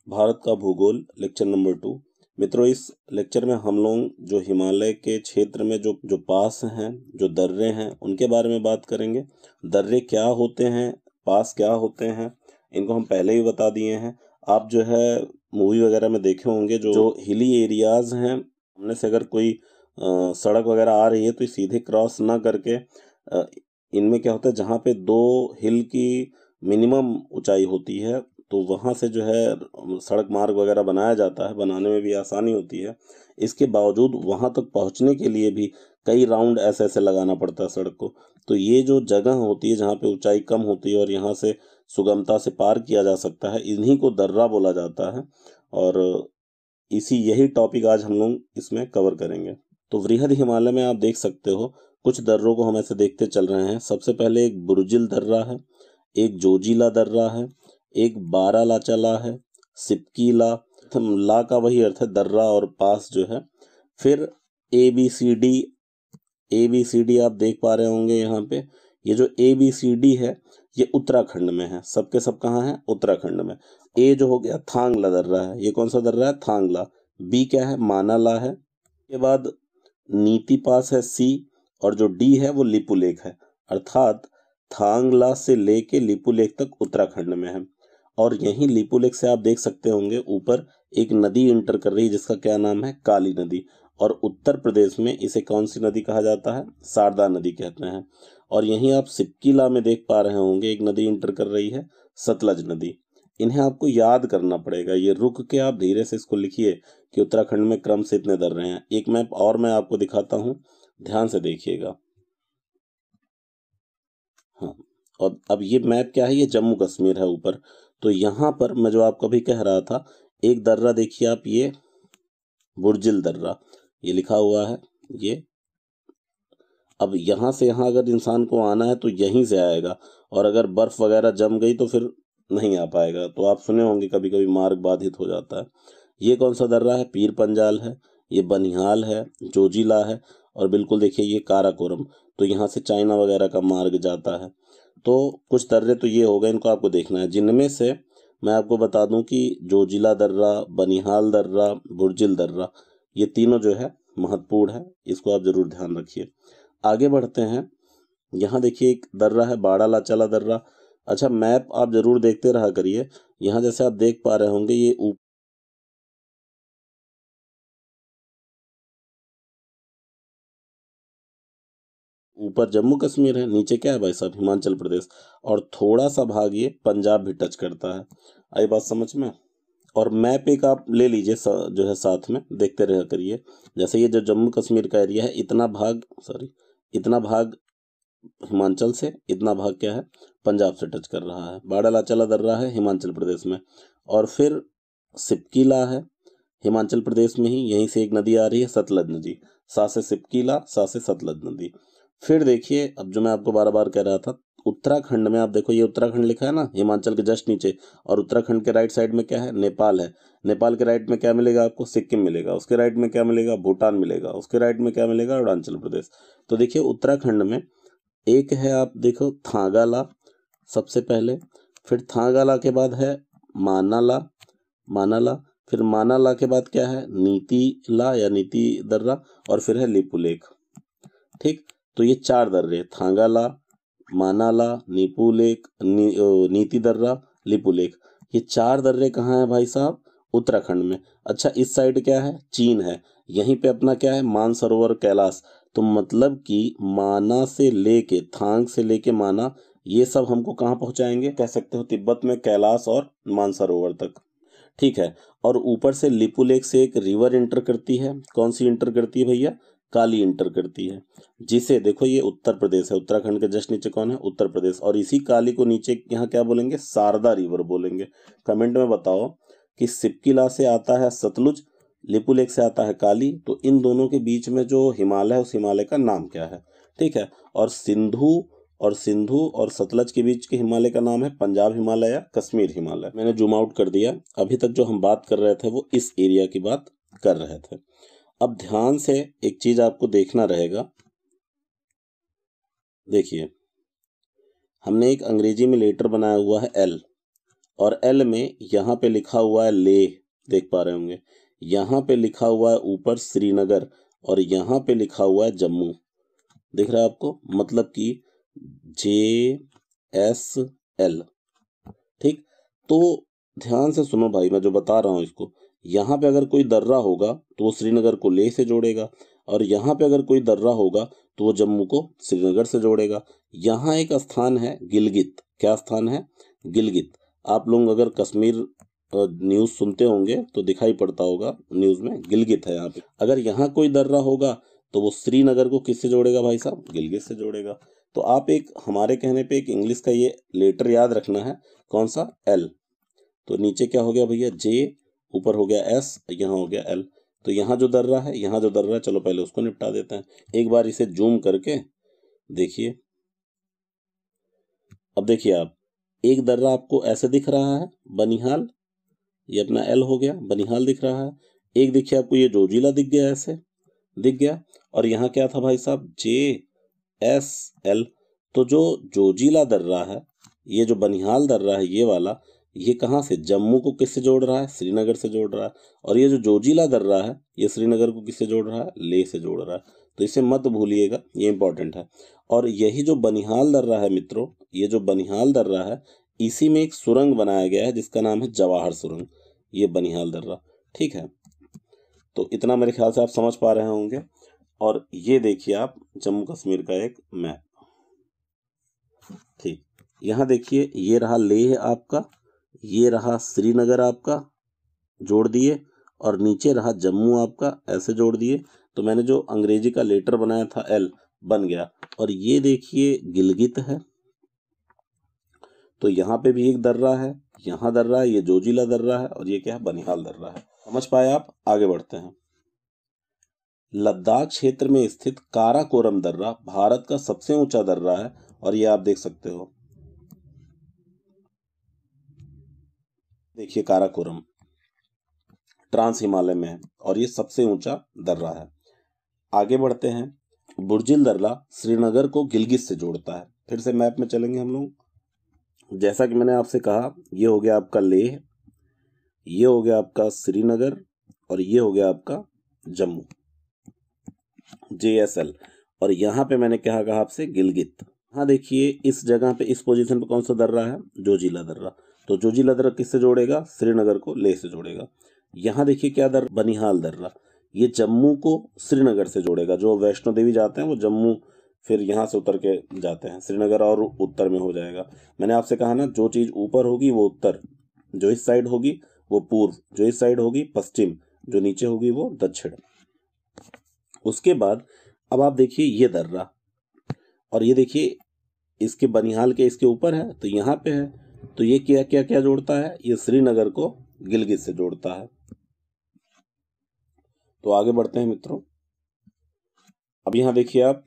भारत का भूगोल lecture number 2। मित्रों, इस लेक्चर में हम लोग जो हिमालय के क्षेत्र में जो पास हैं, जो दर्रे हैं, उनके बारे में बात करेंगे। दर्रे क्या होते हैं, पास क्या होते हैं, इनको हम पहले ही बता दिए हैं। आप जो है मूवी वगैरह में देखे होंगे, जो हिली एरियाज हैं, हमने से अगर कोई सड़क वगैरह आ रही है तो सीधे क्रॉस ना करके इनमें क्या होता है, जहाँ पे 2 हिल की मिनिमम ऊंचाई होती है तो वहाँ से जो है सड़क मार्ग वगैरह बनाया जाता है, बनाने में भी आसानी होती है। इसके बावजूद वहाँ तक पहुँचने के लिए भी कई राउंड ऐसे ऐसे लगाना पड़ता है सड़क को। तो ये जो जगह होती है जहाँ पे ऊंचाई कम होती है और यहाँ से सुगमता से पार किया जा सकता है, इन्हीं को दर्रा बोला जाता है। और यही टॉपिक आज हम लोग इसमें कवर करेंगे। तो वृहद हिमालय में आप देख सकते हो कुछ दर्रों को हम ऐसे देखते चल रहे हैं। सबसे पहले एक बुर्जिल दर्रा है, एक जोजिला दर्रा है, एक बारालाचाला है, सिपकीला, ला का वही अर्थ है दर्रा और पास जो है। फिर ए बी सी डी आप देख पा रहे होंगे यहाँ पे। ये जो ABCD है ये उत्तराखंड में है। सबके सब कहाँ है? उत्तराखंड में। ए जो हो गया थांगला दर्रा है, ये कौन सा दर्रा है? थांगला। बी क्या है? मानाला है। के बाद नीति पास है C, और जो D है वो लिपुलेख है। अर्थात थांगला से लेके लिपुलेख तक उत्तराखंड में है। और यहीं लिपुलेख से आप देख सकते होंगे ऊपर एक नदी इंटर कर रही है जिसका क्या नाम है? काली नदी। और उत्तर प्रदेश में इसे कौन सी नदी कहा जाता है? शारदा नदी कहते हैं। और यहीं आप सिपकीला में देख पा रहे होंगे एक नदी इंटर कर रही है, सतलज नदी। इन्हें आपको याद करना पड़ेगा, ये रुक के आप धीरे से इसको लिखिए कि उत्तराखंड में क्रम से इतने दर्रे हैं। एक मैप और मैं आपको दिखाता हूँ, ध्यान से देखिएगा। हाँ, और अब ये मैप क्या है? ये जम्मू कश्मीर है ऊपर। तो यहाँ पर मैं जो आपको अभी कह रहा था, एक दर्रा देखिए आप, ये बुर्जिल दर्रा, ये लिखा हुआ है ये। अब यहाँ से यहाँ अगर इंसान को आना है तो यहीं से आएगा, और अगर बर्फ वगैरह जम गई तो फिर नहीं आ पाएगा। तो आप सुने होंगे कभी कभी मार्ग बाधित हो जाता है। ये कौन सा दर्रा है? पीर पंजाल है, ये बनिहाल है, जोजिला है, और बिल्कुल देखिए ये काराकोरम। तो यहाँ से चाइना वगैरह का मार्ग जाता है। तो कुछ दर्रे तो ये हो गए, इनको आपको देखना है। जिनमें से मैं आपको बता दूं कि जोजिला दर्रा, बनिहाल दर्रा, बुर्जिल दर्रा, ये तीनों जो है महत्वपूर्ण है, इसको आप जरूर ध्यान रखिए। आगे बढ़ते हैं। यहाँ देखिए एक दर्रा है बाड़ालाचाला दर्रा। अच्छा, मैप आप जरूर देखते रहा करिए। यहाँ जैसे आप देख पा रहे होंगे ये ऊपर जम्मू कश्मीर है, नीचे क्या है भाई साहब? हिमाचल प्रदेश। और थोड़ा सा भाग ये पंजाब भी टच करता है। आई बात समझ में? और मैप एक आप ले लीजिए जो है साथ में देखते रह करिए। जैसे ये जो जम्मू कश्मीर का एरिया है, इतना भाग हिमाचल से, इतना भाग क्या है? पंजाब से टच कर रहा है। बाड़ालाचाला दर्रा है हिमाचल प्रदेश में। और फिर सिपकीला है हिमाचल प्रदेश में ही, यहीं से एक नदी आ रही है, सतलज नदी। सा से सिपकीला, सा से सतलज नदी। फिर देखिए, अब जो मैं आपको बार बार कह रहा था, उत्तराखंड में आप देखो, ये उत्तराखंड लिखा है ना हिमाचल के जस्ट नीचे, और उत्तराखंड के राइट साइड में क्या है? नेपाल है। नेपाल के राइट में क्या मिलेगा आपको? सिक्किम मिलेगा। उसके राइट में क्या मिलेगा? भूटान मिलेगा। उसके राइट में क्या मिलेगा? अरुणाचल प्रदेश। तो देखिए उत्तराखंड में एक है, आप देखो थांगाला सबसे पहले, फिर थांगाला के बाद है मानाला, मानाला, फिर मानाला के बाद क्या है? नीतिला या नीति दर्रा, और फिर है लिपुलेख। ठीक, तो ये 4 दर्रे, थांगाला, मानाला, नीति दर्रा, लिपुलेख, ये 4 दर्रे कहाँ है भाई साहब? उत्तराखंड में। अच्छा, इस साइड क्या है? चीन है। यहीं पे अपना क्या है? मानसरोवर, कैलाश। तो मतलब कि माना से लेके, थांग से लेके माना, ये सब हमको कहाँ पहुंचाएंगे? कह सकते हो तिब्बत में कैलाश और मानसरोवर तक। ठीक है। और ऊपर से लिपुलेख से एक रिवर इंटर करती है। कौन सी इंटर करती है भैया? काली इंटर करती है। जिसे देखो, ये उत्तर प्रदेश है। उत्तराखंड के जस्ट नीचे कौन है? उत्तर प्रदेश। और इसी काली को नीचे यहाँ क्या बोलेंगे? शारदा रिवर बोलेंगे। कमेंट में बताओ कि सिपकीला से आता है सतलुज, लिपुलेख से आता है काली, तो इन दोनों के बीच में जो हिमालय है उस हिमालय का नाम क्या है? ठीक है। और सिंधु और सतलज के बीच के हिमालय का नाम है पंजाब हिमालय या कश्मीर हिमालय। मैंने जूम आउट कर दिया। अभी तक जो हम बात कर रहे थे वो इस एरिया की बात कर रहे थे। अब ध्यान से एक चीज आपको देखना रहेगा। देखिए, हमने एक अंग्रेजी में लेटर बनाया हुआ है L, और एल में यहाँ पे लिखा हुआ है लेह, देख पा रहे होंगे, यहाँ पे लिखा हुआ है ऊपर श्रीनगर और यहाँ पे लिखा हुआ है जम्मू, दिख रहा है आपको, मतलब कि JSL। ठीक, तो ध्यान से सुनो भाई, मैं जो बता रहा हूँ इसको, यहाँ पे अगर कोई दर्रा होगा तो वो श्रीनगर को लेह से जोड़ेगा, और यहाँ पे अगर कोई दर्रा होगा तो वो जम्मू को श्रीनगर से जोड़ेगा। यहाँ एक स्थान है गिलगित, क्या स्थान है? गिलगित। आप लोग अगर कश्मीर न्यूज़ सुनते होंगे तो दिखाई पड़ता होगा न्यूज़ में, गिलगित है यहाँ पे। अगर यहाँ कोई दर्रा होगा तो वो श्रीनगर को किससे जोड़ेगा भाई साहब? गिलगित से जोड़ेगा। तो आप एक हमारे कहने पे एक इंग्लिश का ये लेटर याद रखना है, कौन सा? एल। तो नीचे क्या हो गया भैया? जे, ऊपर हो गया एस, यहाँ हो गया एल। तो यहाँ जो दर्रा है, यहाँ जो दर्रा है, चलो पहले उसको निपटा देते हैं। एक बार इसे जूम करके देखिए। अब देखिए आप, एक दर्रा आपको ऐसे दिख रहा है, बनिहाल, ये अपना एल हो गया, बनिहाल दिख रहा है। एक देखिए आपको ये जोजिला दिख गया, ऐसे दिख गया, और यहाँ क्या था भाई साहब? JSL। तो जो जोजिला दर्रा है, ये जो बनिहाल दर्रा है, ये वाला, ये कहाँ से? जम्मू को किससे जोड़ रहा है? श्रीनगर से जोड़ रहा है। और ये जो जोजिला दर्रा है, ये श्रीनगर को किससे जोड़ रहा है? लेह से जोड़ रहा है। तो इसे मत भूलिएगा, ये इंपॉर्टेंट है। और यही जो बनिहाल दर्रा है मित्रों, ये जो बनिहाल दर्रा है, इसी में एक सुरंग बनाया गया है जिसका नाम है जवाहर सुरंग, ये बनिहाल दर्रा। ठीक है, तो इतना मेरे ख्याल से आप समझ पा रहे होंगे। और ये देखिए आप जम्मू कश्मीर का एक मैप। ठीक, यहाँ देखिए, ये रहा लेह आपका, ये रहा श्रीनगर आपका, जोड़ दिए, और नीचे रहा जम्मू आपका, ऐसे जोड़ दिए। तो मैंने जो अंग्रेजी का लेटर बनाया था एल, बन गया। और ये देखिए गिलगित है, तो यहाँ पे भी एक दर्रा है, यहाँ दर्रा है, ये जोजिला दर्रा है, और ये क्या है? बनिहाल दर्रा है। समझ पाए आप? आगे बढ़ते हैं। लद्दाख क्षेत्र में स्थित काराकोरम दर्रा भारत का सबसे ऊंचा दर्रा है, और ये आप देख सकते हो, देखिए काराकोरम ट्रांस हिमालय में है, और ये सबसे ऊंचा दर्रा है। आगे बढ़ते हैं। बुर्जिल दर्रा श्रीनगर को गिलगित से जोड़ता है। फिर से मैप में चलेंगे हम लोग। जैसा कि मैंने आपसे कहा, ये हो गया आपका लेह, ये हो गया आपका श्रीनगर, और ये हो गया आपका जम्मू, JSL। और यहाँ पे मैंने क्या कहा आपसे? गिलगित। हाँ देखिए, इस जगह पे, इस पोजीशन पे कौन सा दर्रा है? जोजिला दर्रा। तो जोजिला दर्रा किससे जोड़ेगा? श्रीनगर को लेह से जोड़ेगा। यहाँ देखिए क्या दर्रा? बनिहाल दर्रा, ये जम्मू को श्रीनगर से जोड़ेगा। जो वैष्णो देवी जाते हैं वो जम्मू फिर यहाँ से उतर के जाते हैं, श्रीनगर और उत्तर में हो जाएगा। मैंने आपसे कहा ना, जो चीज़ ऊपर होगी वो उत्तर, जो इस साइड होगी वो पूर्व, जो इस साइड होगी पश्चिम, जो नीचे होगी वो दक्षिण। उसके बाद अब आप देखिए ये दर्रा, और ये देखिए इसके बनिहाल के इसके ऊपर है, तो यहाँ पे है। तो ये क्या क्या क्या जोड़ता है? ये श्रीनगर को गिलगित से जोड़ता है। तो आगे बढ़ते हैं मित्रों। अब यहाँ देखिए आप,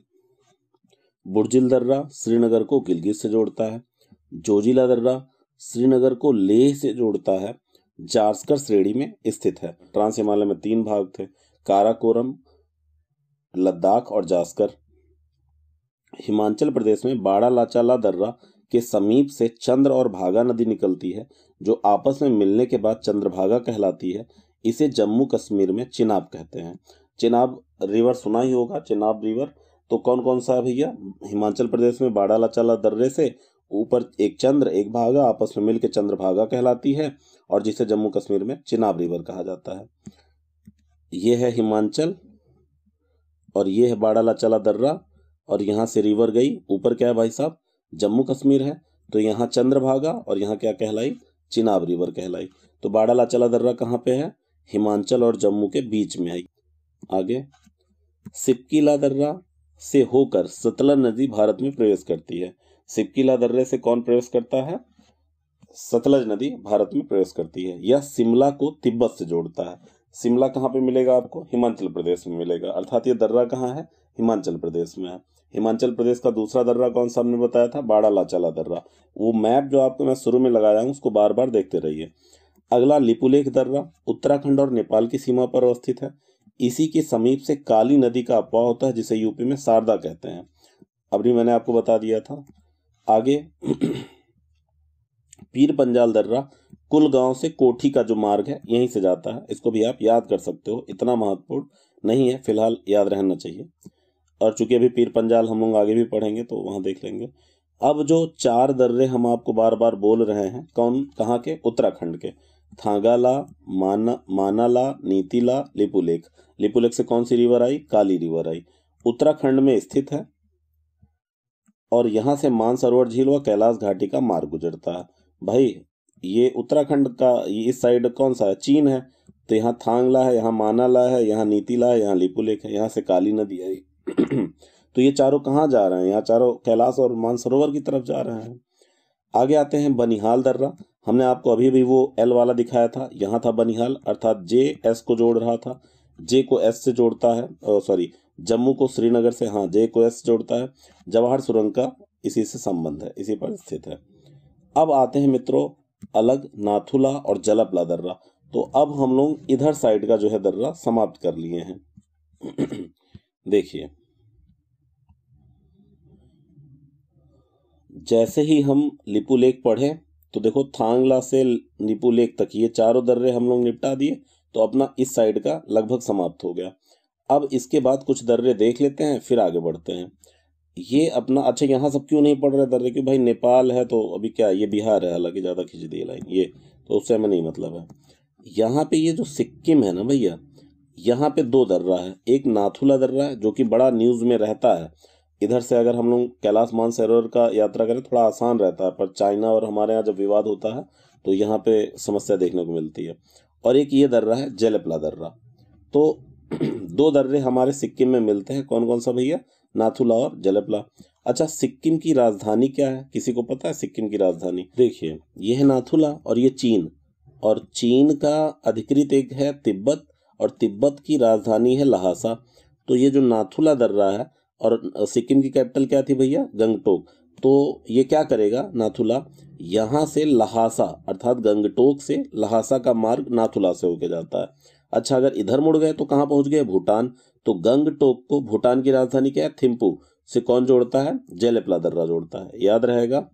बुर्जिल दर्रा श्रीनगर को गिलगित से जोड़ता है, जोजिला दर्रा श्रीनगर को लेह से जोड़ता है, जास्कर श्रेणी में स्थित है। ट्रांस हिमालय में 3 भाग थे, काराकोरम, लद्दाख और जास्कर। हिमाचल प्रदेश में बाड़ालाचाला दर्रा के समीप से चंद्र और भागा नदी निकलती है, जो आपस में मिलने के बाद चंद्रभागा कहलाती है। इसे जम्मू कश्मीर में चिनाब कहते हैं। चिनाब रिवर सुना ही होगा, चिनाब रिवर। तो कौन कौन सा है भैया? हिमाचल प्रदेश में बाड़ालाचाला दर्रे से ऊपर एक चंद्र एक भागा आपस में मिलकर चंद्रभागा कहलाती है, और जिसे जम्मू कश्मीर में चिनाब रिवर कहा जाता है। ये है हिमाचल, और ये है बाड़ालाचाला दर्रा, और यहाँ से रिवर गई, ऊपर क्या है भाई साहब? जम्मू कश्मीर है। तो यहाँ चंद्रभागा, और यहाँ क्या कहलाई? चिनाब रिवर कहलाई। तो बाड़ालाचाला दर्रा कहाँ पे है? हिमाचल और जम्मू के बीच में है। आगे, सिपकीला दर्रा से होकर सतलज नदी भारत में प्रवेश करती है। सिपकीला दर्रे से कौन प्रवेश करता है? सतलज नदी भारत में प्रवेश करती है। यह शिमला को तिब्बत से जोड़ता है। शिमला कहाँ पे मिलेगा आपको? हिमाचल प्रदेश में मिलेगा। अर्थात ये दर्रा कहाँ है? हिमाचल प्रदेश में है। हिमाचल प्रदेश का दूसरा दर्रा कौन सा हमने बताया था? बाड़ालाचाला दर्रा। वो मैप जो आपको मैं शुरू में लगाया हूँ उसको बार बार देखते रहिए। अगला लिपुलेख दर्रा उत्तराखंड और नेपाल की सीमा पर अवस्थित है। इसी के समीप से काली नदी का अपवाह होता है, जिसे यूपी में शारदा कहते हैं। अभी मैंने आपको बता दिया था। आगे पीर पंजाल दर्रा कुलगांव से कोठी का जो मार्ग है यहीं से जाता है। इसको भी आप याद कर सकते हो, इतना महत्वपूर्ण नहीं है, फिलहाल याद रहना चाहिए। और चूंकि अभी पीर पंजाल हम लोग आगे भी पढ़ेंगे तो वहां देख लेंगे। अब जो 4 दर्रे हम आपको बार बार बोल रहे हैं, कौन कहाँ के? उत्तराखंड के। थांगाला, मानाला, नीतीला, लिपुलेख। लिपुलेख से कौन सी रिवर आई? काली रिवर आई। उत्तराखंड में स्थित है और यहाँ से मानसरोवर झील व कैलाश घाटी का मार्ग गुजरता है। भाई ये उत्तराखंड का ये इस साइड कौन सा है? चीन है। तो यहाँ थांगला है, यहाँ मानाला है, यहाँ नीतीला है, यहाँ लिपुलेख है, यहाँ से काली नदी आई। तो ये चारों कहाँ जा रहे हैं? यहाँ चारों कैलाश और मानसरोवर की तरफ जा रहे हैं। आगे आते हैं बनिहाल दर्रा। हमने आपको अभी भी वो एल वाला दिखाया था, यहाँ था बनिहाल, अर्थात जे एस को जोड़ रहा था। जे को एस से जोड़ता है, सॉरी जम्मू को श्रीनगर से, हाँ जे को एस जोड़ता है। जवाहर सुरंग का इसी से संबंध है, इसी पर स्थित है। अब आते हैं मित्रों अलग नाथुला और जलपला दर्रा। तो अब हम लोग इधर साइड का जो है दर्रा समाप्त कर लिए हैं। देखिए जैसे ही हम लिपुलेख पढ़े तो देखो थांगला से लिपुलेख तक ये चारों दर्रे हम लोग निपटा दिए, तो अपना इस साइड का लगभग समाप्त हो गया। अब इसके बाद कुछ दर्रे देख लेते हैं, फिर आगे बढ़ते हैं। ये अपना, अच्छा यहाँ सब क्यों नहीं पढ़ रहे दर्रे? क्यों भाई? नेपाल है तो अभी क्या, ये बिहार है, हालांकि ज़्यादा खींच दी लाइन ये, तो उससे हमें नहीं मतलब है। यहाँ पे ये जो सिक्किम है ना भैया, यहाँ पे 2 दर्रा है। एक नाथुला दर्रा है जो कि बड़ा न्यूज़ में रहता है। इधर से अगर हम लोग कैलाश मानसरोवर का यात्रा करें थोड़ा आसान रहता है, पर चाइना और हमारे यहाँ जब विवाद होता है तो यहाँ पे समस्या देखने को मिलती है। और एक ये दर्रा है जेलेपला दर्रा। तो 2 दर्रे हमारे सिक्किम में मिलते हैं। कौन कौन सा भैया? नाथुला और जेलेपला। अच्छा, सिक्किम की राजधानी क्या है? किसी को पता है सिक्किम की राजधानी? देखिए ये है नाथुला और ये चीन, और चीन का अधिकृत एक है तिब्बत, और तिब्बत की राजधानी है लहासा। तो ये जो नाथुला दर्रा है, और सिक्किम की कैपिटल क्या थी भैया? गंगटोक। तो ये क्या करेगा नाथुला? यहाँ से लहासा अर्थात गंगटोक से लहासा का मार्ग नाथुला से होके जाता है। अच्छा, अगर इधर मुड़ गए तो कहाँ पहुंच गए? भूटान। तो गंगटोक को भूटान की राजधानी क्या है? थिम्पू से कौन जोड़ता है? जेलेपला दर्रा जोड़ता है, याद रहेगा।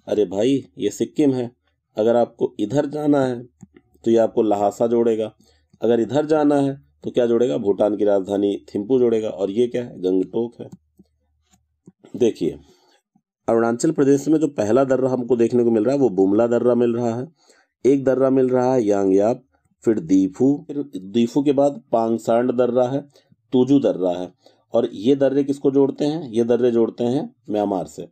अरे भाई ये सिक्किम है, अगर आपको इधर जाना है तो ये आपको लहासा जोड़ेगा, अगर इधर जाना है तो क्या जोड़ेगा? भूटान की राजधानी थिम्पू जोड़ेगा, और ये क्या है? गंगटोक है। देखिए अरुणाचल प्रदेश में जो पहला दर्रा हमको देखने को मिल रहा है वो बुमला दर्रा मिल रहा है। एक दर्रा मिल रहा है यांगयाप, फिर दीफू के बाद पांगसांड दर्रा है, तुजू दर्रा है। और ये दर्रे किसको जोड़ते हैं? ये दर्रे जोड़ते हैं म्यांमार से।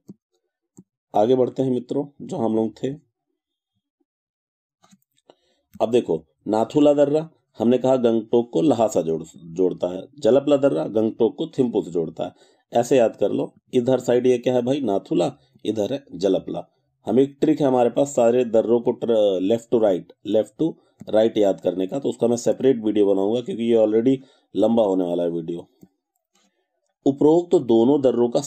आगे बढ़ते हैं मित्रों, जो हम लोग थे। अब देखो नाथुला दर्रा हमने कहा गंगटोक को लहासा जोड़ता है। जलपला दर्रा गंगटोक को थिम्पू से जोड़ता है। ऐसे याद कर लो। इधर साइड ये क्या है भाई? नाथुला, इधर है जलपला। हम एक ट्रिक है हमारे पास सारे दर्रों को लेफ्ट टू राइट याद करने का, तो उसका मैं सेपरेट वीडियो बनाऊंगा क्योंकि ये ऑलरेडी लंबा होने वाला है वीडियो। उपरोक्त दोनों दर्रों का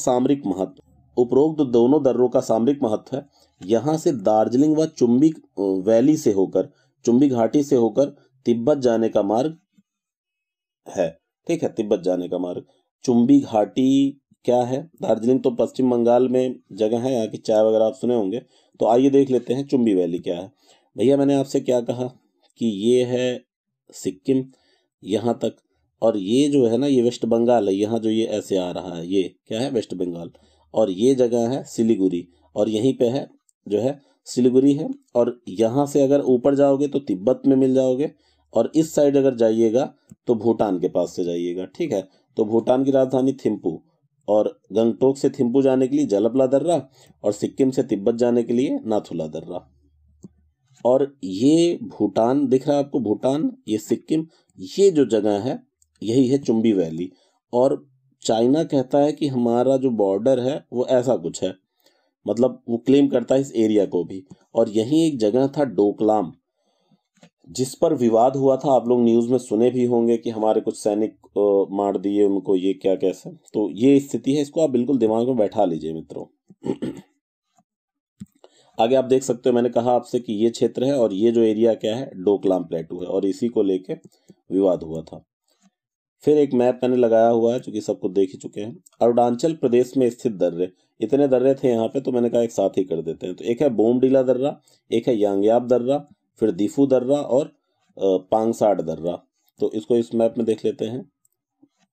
सामरिक महत्व है। यहाँ से दार्जिलिंग व चुम्बी वैली से होकर, चुम्बी घाटी से होकर तिब्बत जाने का मार्ग है। ठीक है, तिब्बत जाने का मार्ग। चुम्बी घाटी क्या है? दार्जिलिंग तो पश्चिम बंगाल में जगह है, यहाँ की चाय वगैरह आप सुने होंगे। तो आइए देख लेते हैं चुम्बी वैली क्या है। भैया मैंने आपसे क्या कहा कि ये है सिक्किम यहाँ तक, और ये जो है ना ये वेस्ट बंगाल है। यहाँ जो ये ऐसे आ रहा है ये क्या है? वेस्ट बंगाल। और ये जगह है सिलीगुड़ी, और यहीं पे है जो है सिलीगुड़ी है। और यहाँ से अगर ऊपर जाओगे तो तिब्बत में मिल जाओगे, और इस साइड अगर जाइएगा तो भूटान के पास से जाइएगा। ठीक है, तो भूटान की राजधानी थिम्पू, और गंगटोक से थिम्पू जाने के लिए जलपला दर्रा, और सिक्किम से तिब्बत जाने के लिए नाथुला दर्रा। और ये भूटान दिख रहा है आपको? भूटान, ये सिक्किम, ये जो जगह है यही है चुम्बी वैली। और चाइना कहता है कि हमारा जो बॉर्डर है वो ऐसा कुछ है, मतलब वो क्लेम करता है इस एरिया को भी। और यही एक जगह था डोकलाम, जिस पर विवाद हुआ था। आप लोग न्यूज़ में सुने भी होंगे कि हमारे कुछ सैनिक मार दिए उनको, ये क्या कैसे। तो ये स्थिति है, इसको आप बिल्कुल दिमाग में बैठा लीजिए मित्रों। आगे आप देख सकते हो, मैंने कहा आपसे कि ये क्षेत्र है और ये जो एरिया क्या है? डोकलाम प्लेटू है, और इसी को लेके विवाद हुआ था। फिर एक मैप मैंने लगाया हुआ है जो कि सबको देख ही चुके हैं। अरुणाचल प्रदेश में स्थित दर्रे, इतने दर्रे थे यहाँ पे, तो मैंने कहा एक साथ ही कर देते हैं। तो एक है बोमडीला दर्रा, एक है यांग्याब दर्रा, फिर दीफू दर्रा और पांगसाड़ दर्रा। तो इसको इस मैप में देख लेते हैं।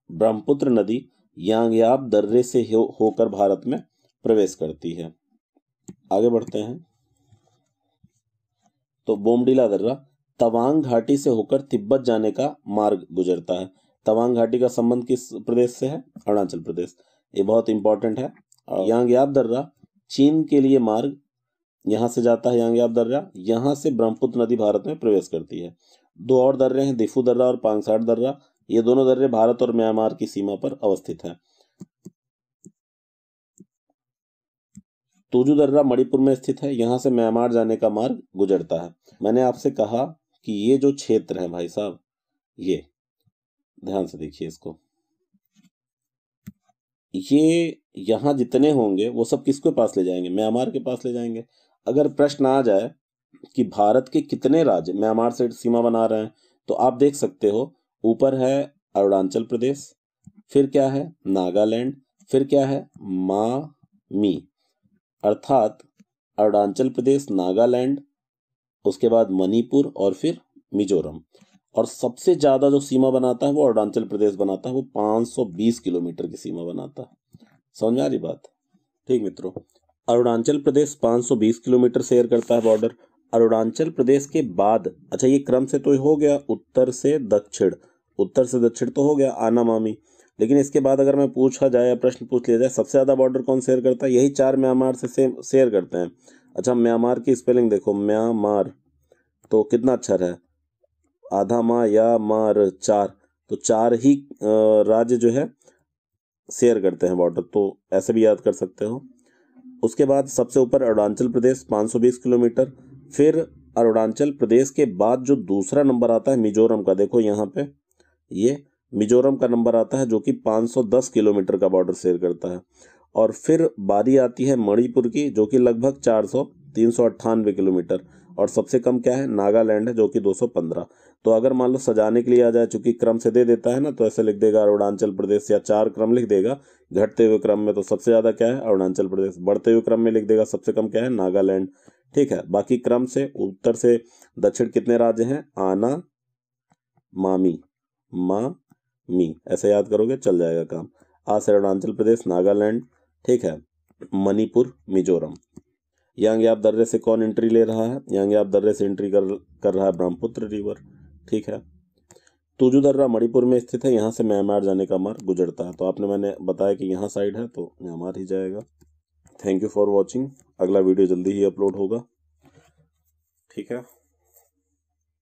ब्रह्मपुत्र नदी यांग्याब दर्रे से होकर भारत में प्रवेश करती है। आगे बढ़ते हैं। तो बोमडीला दर्रा तवांग घाटी से होकर तिब्बत जाने का मार्ग गुजरता है। तवांग घाटी का संबंध किस प्रदेश से है? अरुणाचल प्रदेश। ये बहुत इंपॉर्टेंट है। यांग्याब दर्रा चीन के लिए मार्ग, यहाँ से जाता है यांग्याब दर्रा, यहाँ से ब्रह्मपुत्र नदी भारत में प्रवेश करती है। दो और दर्रे हैं, दीफू दर्रा और पांगसाड़ दर्रा। ये दोनों दर्रे भारत और म्यांमार की सीमा पर अवस्थित हैं। तुजू दर्रा मणिपुर में स्थित है, यहाँ से म्यांमार जाने का मार्ग गुजरता है। मैंने आपसे कहा कि ये जो क्षेत्र है भाई साहब, ये ध्यान से देखिए इसको, ये यहाँ जितने होंगे वो सब किसके पास ले जाएंगे? म्यांमार के पास ले जाएंगे। अगर प्रश्न आ जाए कि भारत के कितने राज्य म्यांमार से सीमा बना रहे हैं, तो आप देख सकते हो ऊपर है अरुणाचल प्रदेश, फिर क्या है नागालैंड, फिर क्या है मामी, अर्थात अरुणाचल प्रदेश, नागालैंड, उसके बाद मणिपुर और फिर मिजोरम। और सबसे ज्यादा जो सीमा बनाता है वो अरुणाचल प्रदेश बनाता है, वो 520 किलोमीटर की सीमा बनाता है। समझ में आ रही बात? ठीक मित्रों, अरुणाचल प्रदेश 520 किलोमीटर शेयर करता है बॉर्डर। अरुणाचल प्रदेश के बाद, अच्छा ये क्रम से तो हो गया उत्तर से दक्षिण, उत्तर से दक्षिण तो हो गया आना मामी, लेकिन इसके बाद अगर मैं पूछा जाए या प्रश्न पूछ लिया जाए सबसे ज्यादा बॉर्डर कौन शेयर करता है? यही चार म्यांमार से शेयर करते हैं। अच्छा म्यांमार की स्पेलिंग देखो, म्यांमार तो कितना अक्षर है? आधा माँ या मार चार, तो चार ही राज्य जो है शेयर करते हैं बॉर्डर, तो ऐसे भी याद कर सकते हो। उसके बाद सबसे ऊपर अरुणाचल प्रदेश 520 किलोमीटर, फिर अरुणाचल प्रदेश के बाद जो दूसरा नंबर आता है मिजोरम का, देखो यहाँ पे ये मिजोरम का नंबर आता है जो कि 510 किलोमीटर का बॉर्डर शेयर करता है। और फिर बारी आती है मणिपुर की जो कि लगभग 398 किलोमीटर, और सबसे कम क्या है? नागालैंड है जो कि 215। तो अगर मान लो सजाने के लिए आ जाए, चूंकि क्रम से दे देता है ना, तो ऐसे लिख देगा अरुणाचल प्रदेश, या चार क्रम लिख देगा घटते हुए क्रम में, तो सबसे ज्यादा क्या है? अरुणाचल प्रदेश। बढ़ते हुए क्रम में लिख देगा सबसे कम क्या है? नागालैंड। ठीक है, बाकी क्रम से उत्तर से दक्षिण कितने राज्य हैं? आना मामी, मी, ऐसे याद करोगे चल जाएगा काम। आ से अरुणाचल प्रदेश, नागालैंड, ठीक है, मणिपुर, मिजोरम। यांग्याब दर्रे से कौन एंट्री ले रहा है? यांग्याब दर्रे से एंट्री कर रहा है ब्रह्मपुत्र रिवर। ठीक है, तुजू दर्रा मणिपुर में स्थित है, यहाँ से म्यांमार जाने का मार्ग गुजरता है। तो मैंने बताया कि यहाँ साइड है तो म्यांमार ही जाएगा। Thank you for watching. अगला वीडियो जल्दी ही अपलोड होगा। ठीक है।